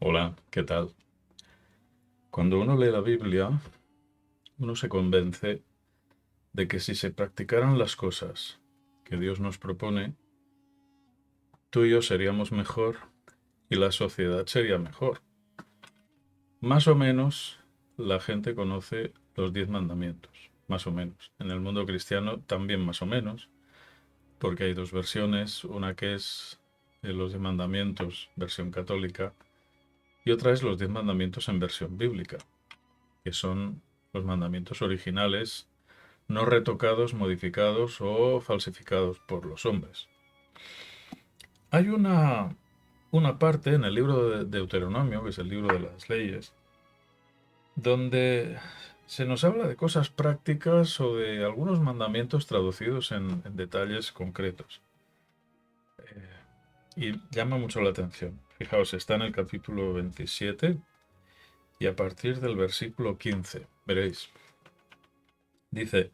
Hola, ¿qué tal? Cuando uno lee la Biblia, uno se convence de que si se practicaran las cosas que Dios nos propone, tú y yo seríamos mejor y la sociedad sería mejor. Más o menos la gente conoce los 10 mandamientos, más o menos. En el mundo cristiano también más o menos, porque hay dos versiones, una que es los 10 mandamientos, versión católica, y otra es los 10 mandamientos en versión bíblica, que son los mandamientos originales no retocados, modificados o falsificados por los hombres. Hay una parte en el libro de Deuteronomio, que es el libro de las leyes, donde se nos habla de cosas prácticas o de algunos mandamientos traducidos en detalles concretos. Y llama mucho la atención. Fijaos, está en el capítulo 27 y a partir del versículo 15, veréis, dice,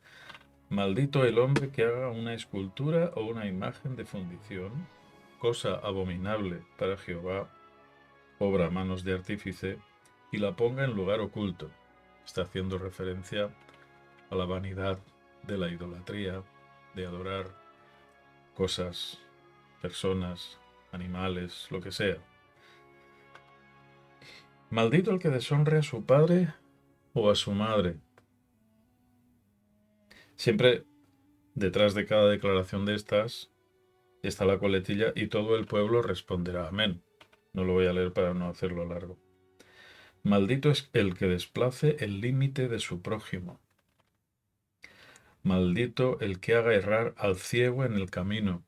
maldito el hombre que haga una escultura o una imagen de fundición, cosa abominable para Jehová, obra a manos de artífice, y la ponga en lugar oculto. Está haciendo referencia a la vanidad de la idolatría, de adorar cosas, personas, animales, lo que sea. Maldito el que deshonre a su padre o a su madre. Siempre detrás de cada declaración de estas está la coletilla y todo el pueblo responderá amén. No lo voy a leer para no hacerlo largo. Maldito es el que desplace el límite de su prójimo. Maldito el que haga errar al ciego en el camino.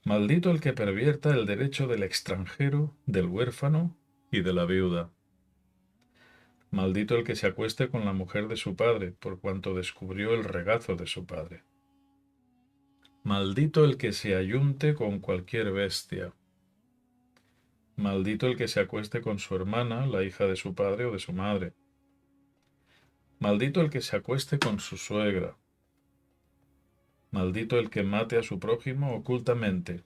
Maldito el que pervierta el derecho del extranjero, del huérfano y de la viuda. Maldito el que se acueste con la mujer de su padre, por cuanto descubrió el regazo de su padre. Maldito el que se ayunte con cualquier bestia. Maldito el que se acueste con su hermana, la hija de su padre o de su madre. Maldito el que se acueste con su suegra. Maldito el que mate a su prójimo ocultamente.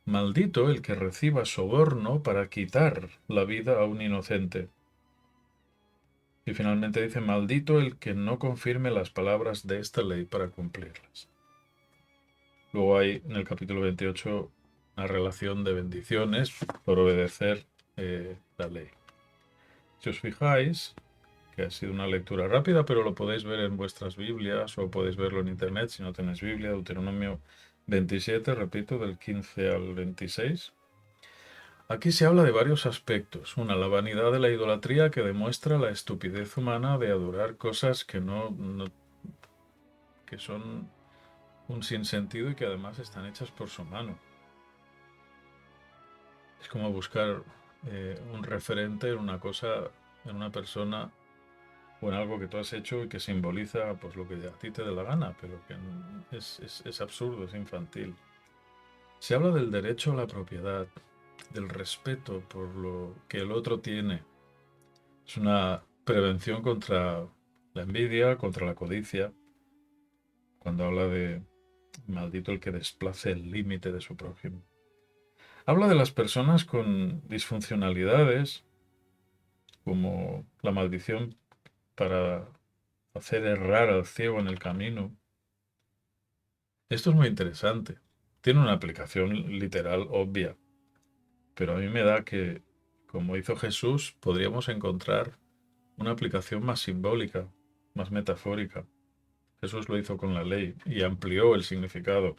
Maldito el que reciba soborno para quitar la vida a un inocente. Y finalmente dice, maldito el que no confirme las palabras de esta ley para cumplirlas. Luego hay en el capítulo 28 una relación de bendiciones por obedecer la ley. Si os fijáis, que ha sido una lectura rápida, pero lo podéis ver en vuestras Biblias o podéis verlo en internet si no tenéis Biblia, Deuteronomio 27, repito, del 15 al 26. Aquí se habla de varios aspectos. Una, la vanidad de la idolatría que demuestra la estupidez humana de adorar cosas que son un sinsentido y que además están hechas por su mano. Es como buscar un referente en una cosa, en una persona o en algo que tú has hecho y que simboliza pues lo que a ti te dé la gana, pero que es absurdo, es infantil. Se habla del derecho a la propiedad, del respeto por lo que el otro tiene. Es una prevención contra la envidia, contra la codicia, cuando habla de maldito el que desplace el límite de su prójimo. Habla de las personas con disfuncionalidades, como la maldición para hacer errar al ciego en el camino. Esto es muy interesante. Tiene una aplicación literal obvia, pero a mí me da que, como hizo Jesús, podríamos encontrar una aplicación más simbólica, más metafórica. Jesús lo hizo con la ley y amplió el significado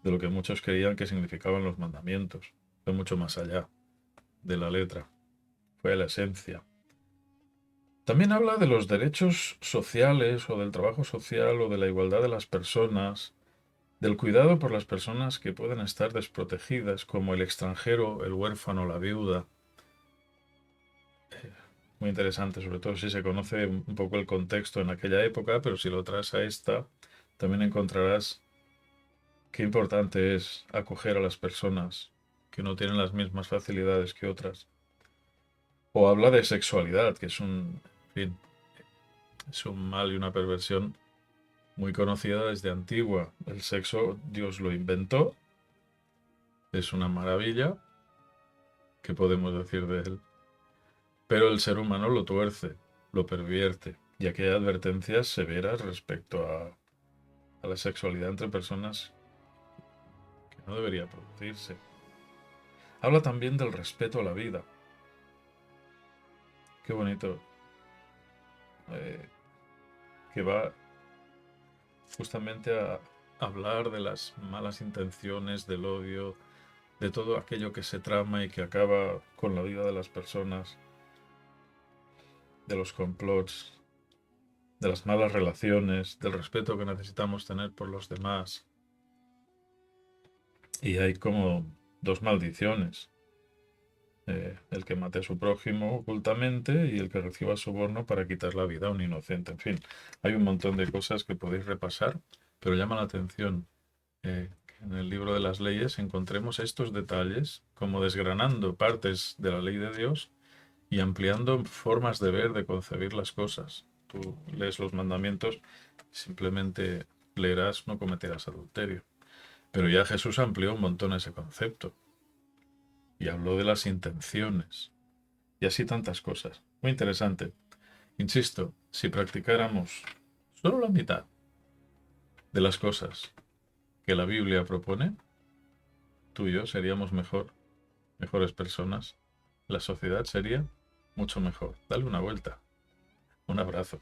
de lo que muchos creían que significaban los mandamientos. Fue mucho más allá de la letra, fue la esencia. También habla de los derechos sociales o del trabajo social o de la igualdad de las personas, del cuidado por las personas que pueden estar desprotegidas, como el extranjero, el huérfano, la viuda. Muy interesante, sobre todo si se conoce un poco el contexto en aquella época, pero si lo traes a esta, también encontrarás qué importante es acoger a las personas que no tienen las mismas facilidades que otras. O habla de sexualidad, que es en fin, es un mal y una perversión muy conocida desde antigua. El sexo Dios lo inventó, es una maravilla, ¿Qué podemos decir de él? Pero el ser humano lo tuerce, lo pervierte, ya que hay advertencias severas respecto a la sexualidad entre personas que no debería producirse. Habla también del respeto a la vida. Qué bonito, eh, que va justamente a hablar de las malas intenciones, del odio, de todo aquello que se trama y que acaba con la vida de las personas, de los complots, de las malas relaciones, del respeto que necesitamos tener por los demás. Y hay como dos maldiciones. El que mate a su prójimo ocultamente y el que reciba soborno para quitar la vida a un inocente. En fin, hay un montón de cosas que podéis repasar, pero llama la atención que en el libro de las leyes encontremos estos detalles, como desgranando partes de la ley de Dios y ampliando formas de ver, de concebir las cosas. Tú lees los mandamientos, simplemente leerás no cometerás adulterio. Pero ya Jesús amplió un montón ese concepto y habló de las intenciones y así tantas cosas. Muy interesante. Insisto, si practicáramos solo la mitad de las cosas que la Biblia propone, tú y yo seríamos mejores personas. La sociedad sería mucho mejor. Dale una vuelta. Un abrazo.